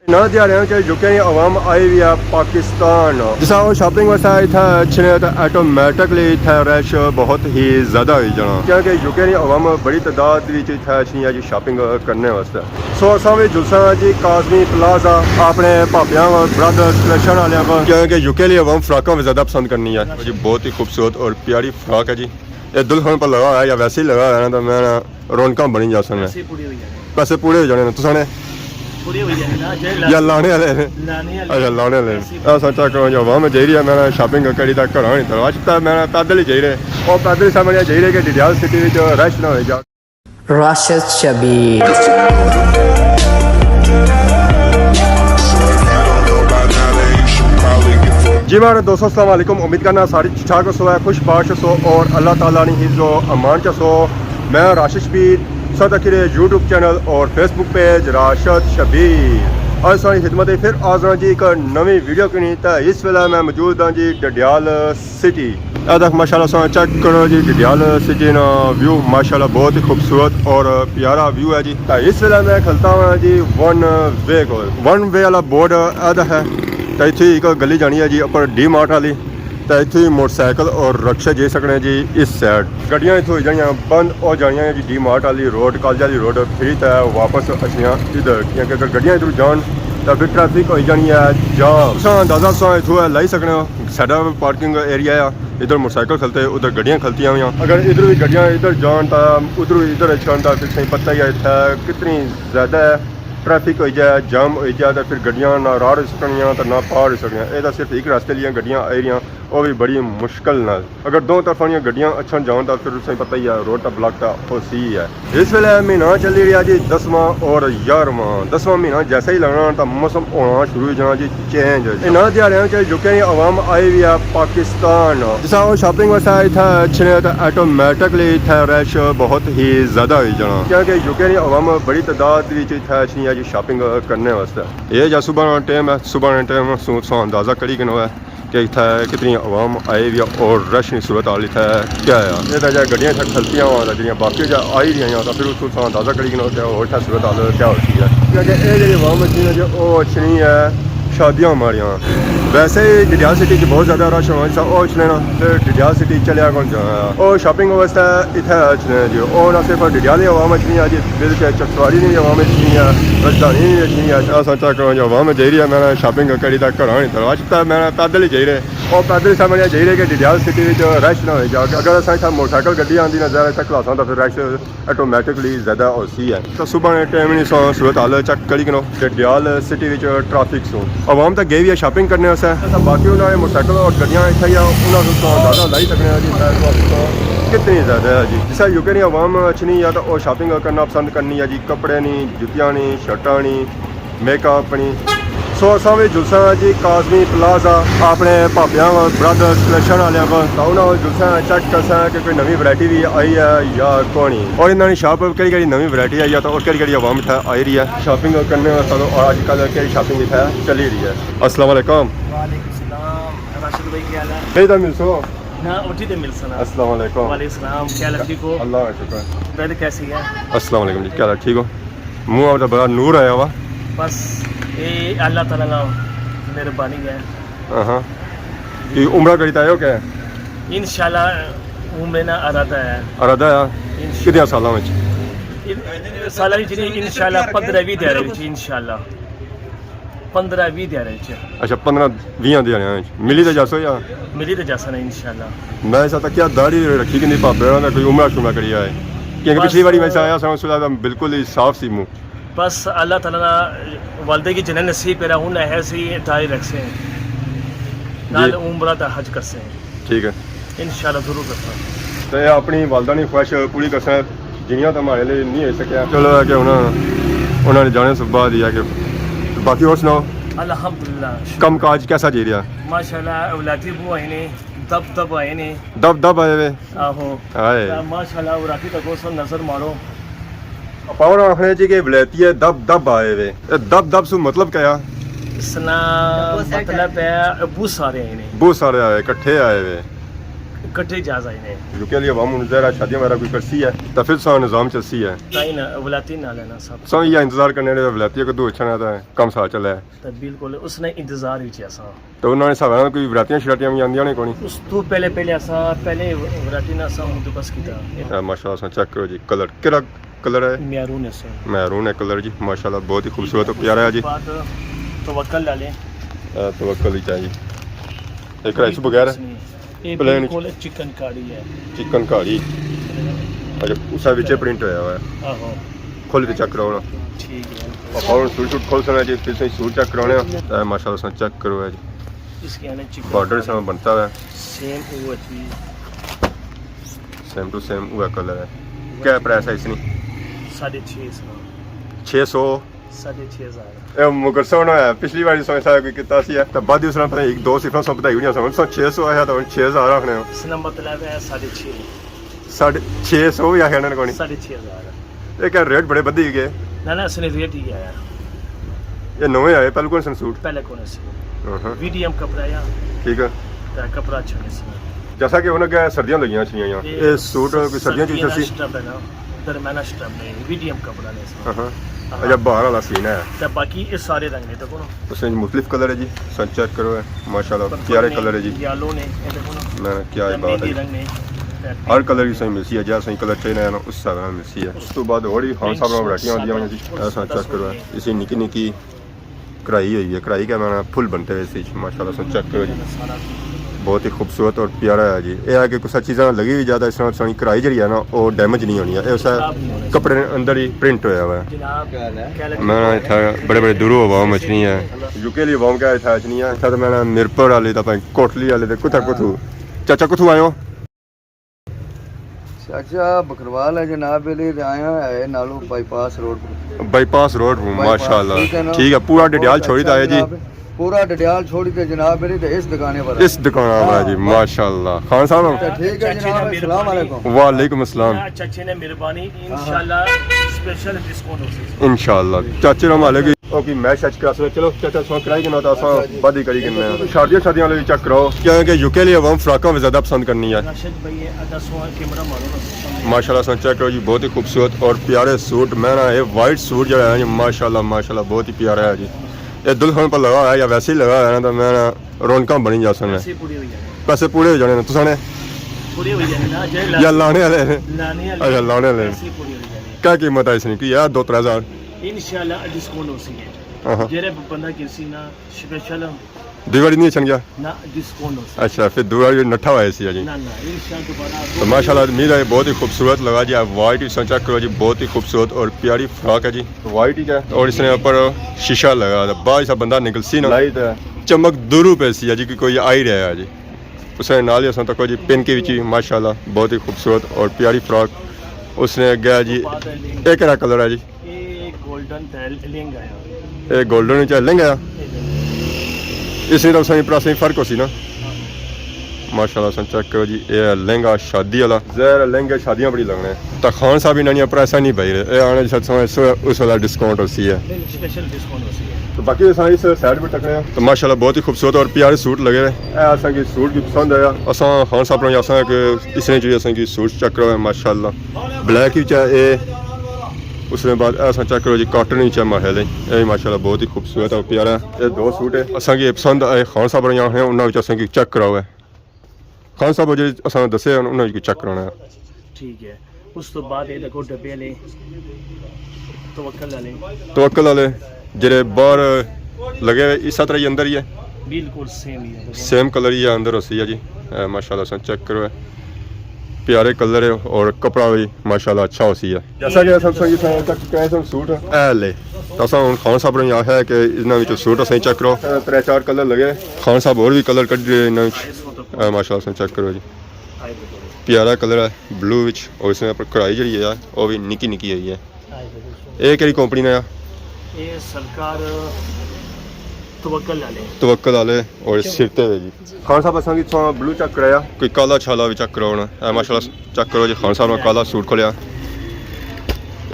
ना दिहाड़ियां च यूके दी आवाम आई हुई है पाकिस्तान जिस वो शॉपिंग वास्ते इत्थै अच्छे तो ऑटोमैटिकली इत्थै रश बहुत ही ज़्यादा हो जाना क्योंकि यूके दी आवाम बड़ी तादाद विच इत्थै अच्छी है जी शॉपिंग करने वास्ते। सो असां भी जुलसा जी काज़मी प्लाजा अपने भापियां ब्रदर्स कलेक्शन वाले को क्योंकि यूके दी आवाम फ्राकां भी ज़्यादा पसंद करनी है जी। बहुत ही खूबसूरत और प्यारी फ्राक है जी। ये दुल्हन पर लगा है या वैसे ही लगा है ना तो मैं रौनक बनी जा सकने पैसे पूरे हो जाने तुसाने या लाने वाले अच्छा लाने वाले सोचा करो जो वहाँ में जाई रही है मैं शॉपिंग करी तक घर नहीं था अच तो मैं पैदल ही जाई रहे और पैदल सामने जाई रहे कि डडियाल सिटी में रश ना हो जा। Rashid Shabir जी मेरे दोस्तों अस्सलाम वालेकुम। उम्मीद करना सारी ठीक ठाक सो है खुश बाश सो और अल्लाह ताला ने हिज़्ज़ो अमान च सो। मैं राशिद शबीर सद अखिरे यूट्यूब चैनल और फेसबुक पेज राशिद शबीर आज सारी खिदमत फिर आजा जी एक नवी वीडियो की तो इस वेला मैं मौजूद हाँ जी डडियाल सिटी। तक माशाल्लाह सा चेक करो जी डडियाल सिटी ना व्यू माशाल्लाह बहुत ही खूबसूरत और प्यारा व्यू है जी। तो इस वेला मैं खलता हूँ जी वन वे को वन वे वाला बोर्ड अद है तो इतनी एक गली जानी है जी उपर डी मार्ट वाली तो इतनी मोटरसाइकिल और रक्शे जा सकने जी। इस साइड गड्डियां इतों हो जानियां बंद हो जानियां जी डी मार्ट वाली रोड कॉलेज वाली रोड फिर तो वापस अचियां इधर क्योंकि अगर गड्डियां इधर जान तो फिर ट्रैफिक हो जानी है जाम। तुम अंदाजा तुम इतों लाई सकने हो साडा पार्किंग एरिया है इधर मोटरसाइकिल खलते उधर गड्डियां खलतियां हुई अगर इधर भी गड्डियां इधर जान तो उधर इधर अचन तो फिर सही पता ही है इतना कितनी ज़्यादा है ट्रैफिक हो जाए जाम हो जाए तो फिर गड्डियां ना राह रही सकनियां तो ना पार हो सकनियां। ये सिर्फ एक रास्ते लिए गड्डियां आई रही वो भी बड़ी मुश्किल नाल अगर दो तरफा गड्डियां अच्छा जान तो फिर सही पता ही है रोड तो ब्लॉक तो सी है। इस वेले महीना चली रहा जी 10वां और 11वां 10वां महीना जैसे ही लगना तो मौसम होना शुरू हो जाना जी चेंज। इन्होंने दिहाड़ियों च यूके दी आवाम आई हुई है पाकिस्तान जिस वो शॉपिंग वास्ते इत्थै अच्छे तो ऑटोमैटिकली इत्थै रश बहुत ही ज़्यादा हो जाना क्योंकि यूके दी आवाम बड़ी तादाद विच इत्थै अच्छी है जी शॉपिंग करने वास्ते। ये जो सुबह टाइम है सुबह टाइम सो अंदाज़ा करी कि है कि इतना कितनी आवाम आई हुई और रश की सूरत हाल इतना क्या है ये तो गड्डियां इतना खलतियाँ हुआ जी बाकी जो आई रही हैं तो फिर उसको अंदाज़ा करी कि और सूरत हाल क्या होती है क्योंकि ये जी आवाम अच्छी जो वो अच्छी नहीं है शादियाँ हमारियाँ वैसे ही डडियाल सिटी बहुत ज़्यादा रश होना जैसा वो चले ना फिर डडियाल सिटी चलिया कौन और शॉपिंग वास्ते इतना चले जी और ना सिर्फ डडियाल आवाम अच्छी है जी बिल्कुल चटवारी नहीं आवाम अच्छी है राजधानी नहीं अच्छी है सोचा करो जो आवाम जा रही है मैं शॉपिंग करी तक घर नहीं था अच तो मैं पैदल ही जा रहे और पैदल सामने जा रहे कि डडियाल सिटी में रश ना हो जाए अगर असा मोटरसाइकिल गड्डी आती नजर तक क्लासा तो फिर रश ऑटोमैटिकली ज़्यादा होती है। तो सुबह टाइम नहीं सूरत हाल चेक करी कि डडियाल सिटी में ट्रैफिक सो आवाम तो गई भी है शॉपिंग करने वास्ते बाकी उन्होंने मोटरसाइकिल और गड्डियां इतना ही उन्होंने अंदाजा लाई सकने कितनी ज़्यादा है जी। जिस यूके दी आवाम अच्छी नहीं है तो वो शॉपिंग करना पसंद करनी है जी कपड़े नहीं जुतियाँ नहीं शर्टां नहीं मेकअप नहीं। सो असा भी जुलसा जी काज़मी प्लाजा अपने भापियां ब्रदर्स कलेक्शन वाले को तो उन्होंने जुलसा चेक कर कि कोई नवी वैरायटी भी आई है या कौन और इन्होंने शॉप कड़ी नवी वैरायटी आई है तो और कड़ी आवाम इतना आई रही है शॉपिंग करने वास्ते तो अजकल कई शॉपिंग इतना चली रही है। अस्सलाम वालेकुम राशिद भाई क्या हाल है? नहीं तो मिलसो ना उठी तो मिल सना। अस्सलाम वालेकुम। वालेकुम सलाम क्या हाल ठीक हो? अल्लाह का शुक्र। पहले कैसी है? अस्सलाम वालेकुम जी क्या हाल ठीक हो? मुँह आपका बड़ा नूर आया हुआ बस ये अल्लाह ताला ना मेहरबानी है। हाँ कि उम्र करता है क्या? इंशाल्लाह उम्र ना अरादा है कितने सालों में साल इंशाल्लाह 15-20 दे रहे इंशाल्लाह 15-20 दे रहे। अच्छा 15-20 दे रहे मिली तो जासो या मिली तो जासा नहीं इंशाल्लाह। मैं ऐसा क्या दाढ़ी रखी कि नहीं पापे ना कोई उम्र शुमरा करी है क्योंकि पिछली बारी मैं आया था बिल्कुल ही साफ सी मुँह बस अल्लाह ताला ना वालदे की जन्नत नसीब करा हूं है सी दाई रख से नाल उम्र दा हज कर से ठीक है इंशाल्लाह जरूर करता तो अपनी वालदा ने ख्वाहिश पूरी कर सक जिनिया तो हमारे लिए नहीं हो सकिया चलो है कि उन्होंने जाने से बाद ही है कि बाकी और सुनाओ अल्हम्दुलिल्लाह कम काज कैसा जी रहा माशाल्लाह औलादी वो है ने दब आए ने दब आए वे आहो हाय माशाल्लाह औलादी तक सो नजर मारो पावर आखने जी के वलैती है दब आए वे दब सु मतलब क्या इसना मतलब है बहुत सारे आए इकट्ठे आए वे इकट्ठे जायज़ आए ने रुके लिए हम ज़रा शादियां वगैरह कोई करसी है तो फिर सा निज़ाम चलसी है ताई ना वलाती ना लेना सब सो ये इंतज़ार करने वाले वलाती को दो अच्छा ना था कम साल चला है तो बिल्कुल उसने इंतज़ार ही किया सा तो उन्होंने सारा कोई वरातियां शरातियां भी आंदियां ने कोनी उस तो पहले असा पहले वलाती ना सा मुझे बस किया माशाल्लाह सा चेक करो जी कलर केड़ा कलर है मैरून है सर मैरून है कलर जी माशाल्लाह बहुत ही खूबसूरत और प्यारा है जी बाद तवक्कल डालें तवक्कल ही चाहिए एक राइस बगैर ये प्लेन बिल्कुल चिकन कड़ी है चिकन कड़ी अच्छा उस विच प्रिंट होया हुआ है आहो खोल के चेक करो ना ठीक है और सूट खोल सकना जी फिर से सूट चेक कराने हैं माशाल्लाह सा चेक करो है जी इसके आने चिकन बॉर्डर से बनता है सेम वो चीज सेम टू सेम हुआ कलर है क्या प्राइस है इसकी 650 600 ਇਹ ਮੁਕਰ ਸੋਣਾ ਹੈ ਪਿਛਲੀ ਵਾਰੀ ਸੋਏ ਸਾਰਾ ਕੋਈ ਕੀਤਾ ਸੀ ਤਾਂ ਬਾਅਦ ਉਸ ਨਾਲ ਪਤਾ ਇੱਕ ਦੋ ਸਿਫਰਾਂ ਸਭ ਬਤਾਈ ਹੋਈਆਂ ਸਨ 600 ਆਇਆ ਤਾਂ 6000 ਰੱਖਣੇ ਹੋ इसका मतलब है 650 650 ਵੀ ਆਖਿਆ ਇਹਨਾਂ ਨੇ ਕੋਈ 650 ਇਹ ਕਹ ਰੇਟ ਬੜੇ ਵਧੀ ਗਏ ना इसने रेट ही आया ਇਹ ਨਵੇਂ ਆਏ ਪਹਿਲੇ ਕੋਲ ਸਨ सूट पहले कौन सी ਹਾਂ मीडियम कपड़ा या ਠੀਕ ਹੈ कपड़ा अच्छा नहीं सी जैसा कि उन्हें क्या सर्दियां लगियां छियां यहाँ ये सूट कोई सर्दियां चीज सी स्टफ है ना दरमियाना स्टफ नहीं मीडियम कपड़ा नहीं हां अच्छा बाहर वाला सीन है तो बाकी ये सारे रंग ने तो कौन उसमें मुख्तलिफ कलर है जी सन चेक करो है माशाल्लाह प्यारे कलर है जी येलो ने ये देखो ना ना क्या है बात है रंग ने हर कलर की सही मिलती है जैसा सही कलर चाहिए ना उस हिसाब से मिलती है उस तो बाद और ही खान साहब ने वैरायटियां आंदियां हैं जी ऐसा चेक करो है इसी निकी निकी कढ़ाई हुई है कढ़ाई का मैंने फुल बनते हुए इसी माशाल्लाह सन चेक करो जी बहुत ही खूबसूरत और प्यारा है जी ये है कि कुछ चीज़ें लगी भी ज़्यादा इस तरह सोनी कढ़ाई जी है ना वो डैमेज नहीं होनी है ये उस कपड़े अंदर ही प्रिंट होया हुआ है मैं इतना बड़े बड़े दूरों वाव मछली है यूके लिए वाव क्या था नहीं है तो मैंने मिरपुर वाले तो कोटली वाले कुथा कुथू चाचा कुथू आयो चाचा बकरवाल है जनाब लिए आया है नालू बाईपास रोड माशाल्लाह ठीक है पूरा डडियाल छोड़ी था जी पूरा डडियाल छोड़ी थे जनाब मेरी तो इस दुकान पर इस दुकान पर है जी माशाल्लाह खान साहब ठीक है जनाब अस्सलाम वालेकुम वालेकुम अस्सलाम चाचे ने मेहरबानी इंशाल्लाह स्पेशल डिस्काउंट होसी इंशाल्लाह चाचे रा मालिक ओके मैच आज क्लास में चलो चाचा सो कराई के ना तो आसा बादी करी के शादियां ले चेक करो क्या है कि यूके लिए हम फ्राका में ज्यादा पसंद करनी है राशिद भाई ये आधा सो कैमरा मारो माशाल्लाह सन चेक करो जी बहुत ही खूबसूरत और प्यारे सूट मैं ना ये वाइट सूट जो है जी माशाल्लाह माशाल्लाह बहुत ही प्यारा है जी ये दुल्हन पर लगा है या वैसे ही लगा है ना तो मैं ना रौनक बनी जा सकने पैसे पूरे हो जाने ना तुसाने पूरी हुई है ना जे या लाने वाले अच्छा लाने वाले पूरी हुई है क्या कीमत है इसकी कि यार 2-3 हज़ार इंशाल्लाह डिस्काउंट होसी है जेरे बंदा किसी ना स्पेशल दिवाली नहीं छन गया ना डिस्काउंट होसी अच्छा फिर दिवाली नठा हुआ है जी ना इंशाल्लाह दोबारा तो माशाल्लाह मीर है बहुत ही खूबसूरत लगा जी आप वाइट ही चेक करो जी बहुत ही खूबसूरत और प्यारी फ्रॉक है जी वाइट ही है और इसने ऊपर शीशा लगा था बाहर सा बंदा निकल सी ना लाइट है चमक दूर पे सी है जी कि कोई आई रहा है जी उसने नाल ही तक जी पिन के बीच माशाल्लाह बहुत ही खूबसूरत और प्यारी फ्रॉक उसने गया जी एक कलर है जी ये गोल्डन लहंगा है ये गोल्डन चाहे लहंगा इसमें तो सही प्राइस फर्क हो सी ना माशाल्लाह सन चेक करो जी ये लहंगा शादी वाला ज़रा लहंगे शादियां बड़ी लगने तो खान साहब इन्होंने प्राइस नहीं पाई रहे ये आने उस वाला डिस्काउंट होती है स्पेशल डिस्काउंट होसी है तो बाकी असां इस साइड पे टकरे तो माशाल्लाह बहुत ही खूबसूरत और प्यारे सूट लगे रहे असां की सूट भी पसंद आया असां खान साहब ने असां के इसने जो असां की सूट चेक करो माशाल्लाह ब्लैक ही चाहे उसने बाद ऐसा चेक करो जी कॉटन ही चाहे महल है माशाल्लाह बहुत ही खूबसूरत और प्यारा ये 2 सूट है असां की पसंद आए खान साहब ने यहाँ हैं उन्होंने असां की चेक कराओ है खान साहब जो असां दसे उन्होंने चेक कराना है ठीक है उस तो बाद ये देखो डब्बे ले तवक्कल वाले जेरे बाहर लगे हुए इस तरह ही अंदर ही है बिल्कुल सेम ही है सेम कलर ही है अंदर होती है जी माशाल्लाह सन चेक करो है प्यारे कलर है और कपड़ा भी माशाल्लाह अच्छा होती है जैसा कि सब सूट है ले तो हम खान साहब ने आखिया है कि इन्होंने सूट सही चेक करो 3-4 कलर लगे खान साहब और भी कलर कट रहे माशाल्लाह सन चेक करो जी प्यारा कलर है ब्लू विच और इसमें पर कढ़ाई जी है वो भी निकी निकी हुई है ये केड़ी कंपनी ने ये सरकार तवक्कल वाले और सिरते हुए जी खान साहब असा की ब्लू चेक कराया कोई काला छाला भी चेक कराना माशाल्लाह चेक करो जी खान साहब ने काला सूट खोलिया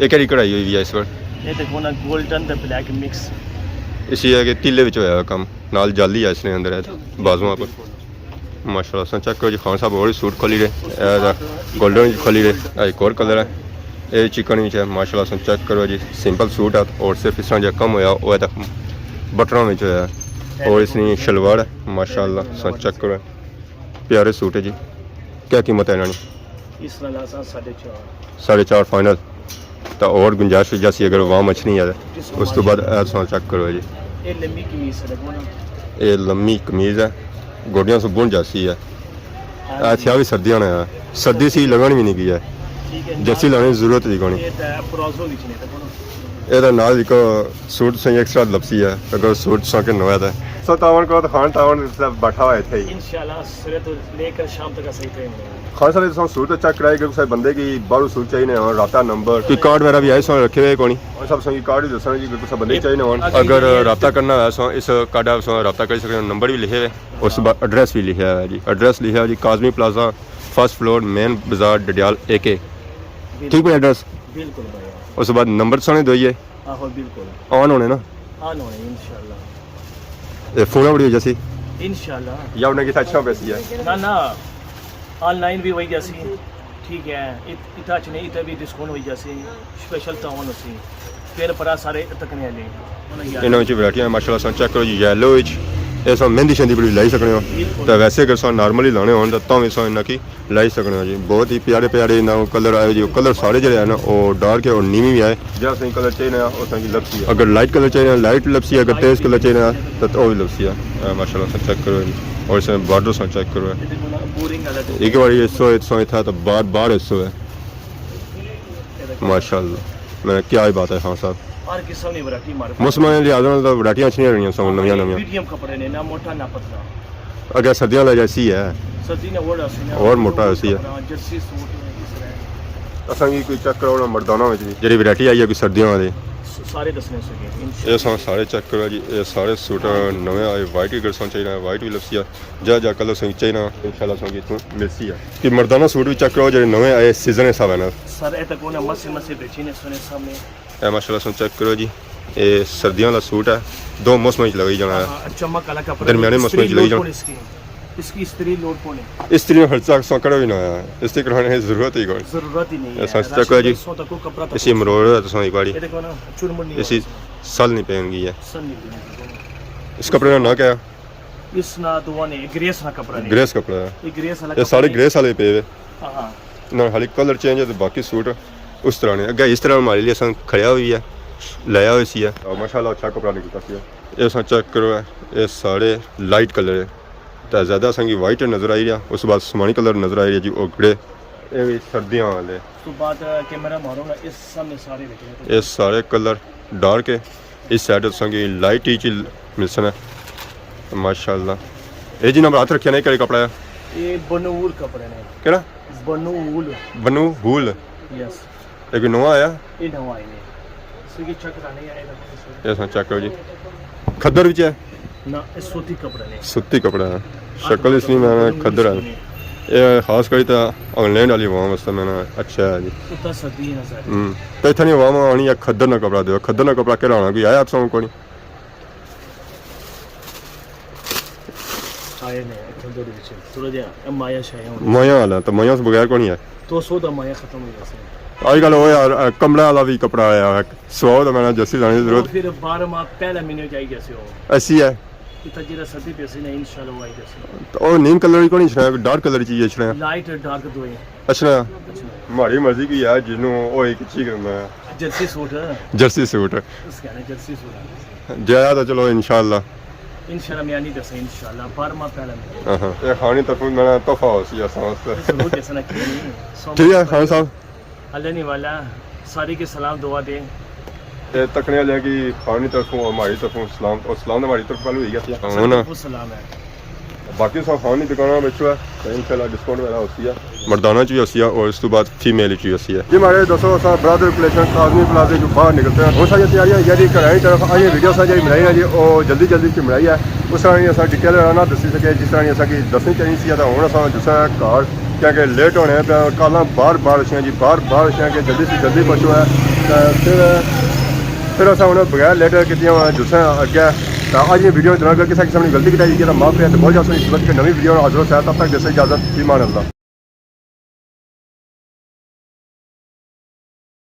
ये केड़ी कढ़ाई हुई है इस बार ये देखो ना गोल्डन ते ब्लैक मिक्स इसी है कि तीले विच होया काम नाल जाली है इसने अंदर है बाजुआं पर माशाल्लाह सन चेक करो जी खान साहब और सूट खोली रहे गोल्डन खोली रहे एक और कलर है ये चिकन में है माशाल्लाह सन चेक करो जी सिंपल सूट है और सिर्फ इस तरह जो कम होया वो तक बटनों में जो है और इसकी शलवार है माशाल्लाह सन चेक करो प्यारे सूट है जी क्या कीमत है इन्होंने इस तरह 4.5 4.5 फाइनल तो और गुंजाइश जैसी अगर वहाँ मछली है उस तो बाद सन चेक करो जी ये लंबी कमीज है ये लम्मी कमीज है गोडियां से बुन जैसी है ऐसा भी सर्दियाँ ने है सर्दी सी लगन भी नहीं की है जैसी लाने की जरूरत नहीं कोनी ये नाल एक सूट से एक्स्ट्रा लपसी है अगर सूट सके नया था सो तावन को तो खान तावन सब बैठा हुआ थे इंशाल्लाह सुबह तो लेकर शाम तक का सही टाइम खान साहब तो सूट तो चेक कराए कि बंदे की बारू सूट चाहिए और राता नंबर कोई कार्ड वगैरह भी आए सो रखे हुए कोनी और सब संगी कार्ड ही दसना जी कुछ बंदे चाहिए होन अगर रब्ता करना है सो इस कार्ड आप सो रब्ता कर सकते नंबर भी लिखे हुए उस बाद एड्रेस भी लिखा है जी एड्रेस लिखा है जी Kazmi plaza first floor main Bazaar Dadyal AK ठीक है एड्रेस बिल्कुल भाई उस बाद नंबर सोने दोइए आहो बिल्कुल ऑन होने ना ऑन होने इंशाल्लाह ये फोन बड़ी जैसी इंशाल्लाह या उन्हें कितना अच्छा पैसी है ना ना ऑनलाइन भी वही जैसी ठीक है इतना अच्छे नहीं इतना भी डिस्काउंट वही जैसी स्पेशल तावन उसी फिर परा सारे तकने ले इन्होंने वैरायटियां माशाल्लाह सन चेक करो जी येलो विच ये सो मेहंदी शंदी बड़ी लाई सकने हो तो वैसे अगर सो नॉर्मली लाने हो तो भी सो इन्ना की लाई सकने हो जी बहुत ही प्यारे प्यारे ना कलर आए जी कलर सारे जो है ना वो डार्क है और नीवी भी आए जहाँ सही कलर चाहिए ना उस की लपसी है अगर लाइट कलर चाहिए लाइट लपसी है अगर तेज कलर चाहिए ना तो वो भी लपसी है माशाल्लाह सन चेक करो और इसमें बॉर्डर सन चेक करो एक बार ये था तो बार बार हिस्सों है माशाल्लाह मैंने क्या ही बात है हाँ साहब और किस्म की वैरायटी मार मुसलमान लिहाजा तो वैरायटियां अच्छी रही सो नवियां नवियां मीडियम कपड़े ने ना मोटा ना पतला अगर सर्दियां ला जैसी है सर्दी ने और मोटा ऐसी है जर्सी सूट इस तरह असां की कोई चेक करो ना मर्दाना में जी वैरायटी आई है कोई सर्दियों वाली सारे दसने सके ये सारे चेक करो जी ये सारे सूट नवे आए वाइट भी गर्सन चाहिए वाइट भी लपसी है जा कलर सही चाहिए इंशाल्लाह संगी तू मिलसी है कि मर्दाना सूट भी चेक करो जो नवे आए सीजन हिसाब है ना सर ए तक मसे बेची ने सुने सामने ए माशाल्लाह सुन चेक करो जी ये सर्दियों वाला सूट है दो मौसम लगाई जाना है चमक वाला कपड़ा दरमियाने मौसम लगाई जाना इसकी इस्त्री लोड कोने इस्त्री में खर्चा सो करो भी ना है इस्त्री कराने की जरूरत ही कोई जरूरत ही नहीं है ऐसा चेक करो जी कपड़ा इसी मरोड़ है तो सो एक बारी ये देखो ना चुरमुंडी इसी सल नहीं पहनगी है सन नहीं इस कपड़े का ना क्या इस ना दुआ ने ग्रेस ना कपड़ा नहीं ग्रेस कपड़ा है ये ग्रेस वाला ये सारे ग्रेस वाले पे हां ना खाली कलर चेंज है तो बाकी सूट उस तरह ने अगर इस तरह हमारे लिए सन खड़ा हुई है लाया हुई सी है और माशाल्लाह अच्छा कपड़ा निकलता सी है ये सन चेक करो है ये सारे लाइट कलर है तो ज़्यादा संगी वाइट नज़र आई रहा उस बाद आसमानी कलर नज़र आई रहा जी ओकड़े ये भी सर्दियाँ वाले तो बाद कैमरा मारो ना इस सामने सारे देखे ये सारे कलर डार्क है इस साइड संगी लाइट ही चीज मिलसन है माशाल्लाह ये जी नंबर हाथ रखे नहीं करे कपड़ा है ये बनूल कपड़े ने केड़ा बनू हूल यस एक नवा आया ये नवा है इसकी चक्र नहीं आएगा ये सन चेक करो जी खद्दर विच है ना सूती कपड़ा ने सूती कपड़ा है शक्ल इसलिए मैं खद्दर है ये खास करी तो इंग्लैंड वाली वाम वास्ते मैंने अच्छा है जी उतना सर्दी है ना सर तो इतनी वाम आनी है खद्दर ना कपड़ा दो खद्दर ना कपड़ा केड़ा होना कोई आया आप सौ को नहीं आए ने खद्दर विच थोड़ा जिहा माया शाया माया वाला तो माया से बगैर को नहीं है तो सो दा माया खत्म हो जासे आजकल वो यार कमरा वाला भी कपड़ा आया है सौ तो मैंने जैसी लाने की जरूरत फिर 12 माह पहला महीने जाई जैसे हो ऐसी है इतना जरा सर्दी पैसे नहीं इंशाल्लाह आई जैसे तो और नीम कलर को नहीं छना डार्क कलर चाहिए छना लाइट डार्क दो है अच्छा हमारी मर्जी की है जिन्हों वो एक चीज करना है जर्सी सूट जर्सी सूट उसका ना जर्सी सूट जाया तो चलो इंशाल्लाह मैं नहीं दस इंशाल्लाह 12 माह पहला हां ये खानी तरफ मैंने तोहफा होसी है जरूर जैसा ना ठीक है खान साहब अल्लाह ने वाला सारी के सलाम दुआ दे ये तकने वाले की खानी तरफों हमारी तरफों सलाम और सलाम हमारी तरफ वाली हुई है हां ना सलाम है बाकी सब खानी दुकाना बेचो है तो इंशाल्लाह डिस्काउंट वगैरह होती है मर्दाना चाहिए होती है और इसके बाद फीमेल चाहिए होती है जी हमारे दोस्तों सब ब्रदर रिलेशन काजमी प्लाजे जो बाहर निकलते हैं बहुत सारी तैयारियां यदि कराई तरफ आइए वीडियो सा जी बनाई है जी और जल्दी जल्दी की बनाई है उस तरह नहीं असा डिटेल ना दसी सके जिस तरह असा की दसनी चाहिए सी तो हूँ असा जिस घर क्या लेट होने पे कल बार बार अच्छे जी बार बार अच्छे कि जल्दी से जल्दी पहुँचो है फिर असा उन्हें बगैर लेट की जिस अगे तो आज ये वीडियो जनाब किसी किस्म की गलती की तो माफ़ है तो बहुत ज़्यादा इस वक्त नवी वीडियो हाजिर हो तब तक जैसे इजाज़त ईमान अल्लाह।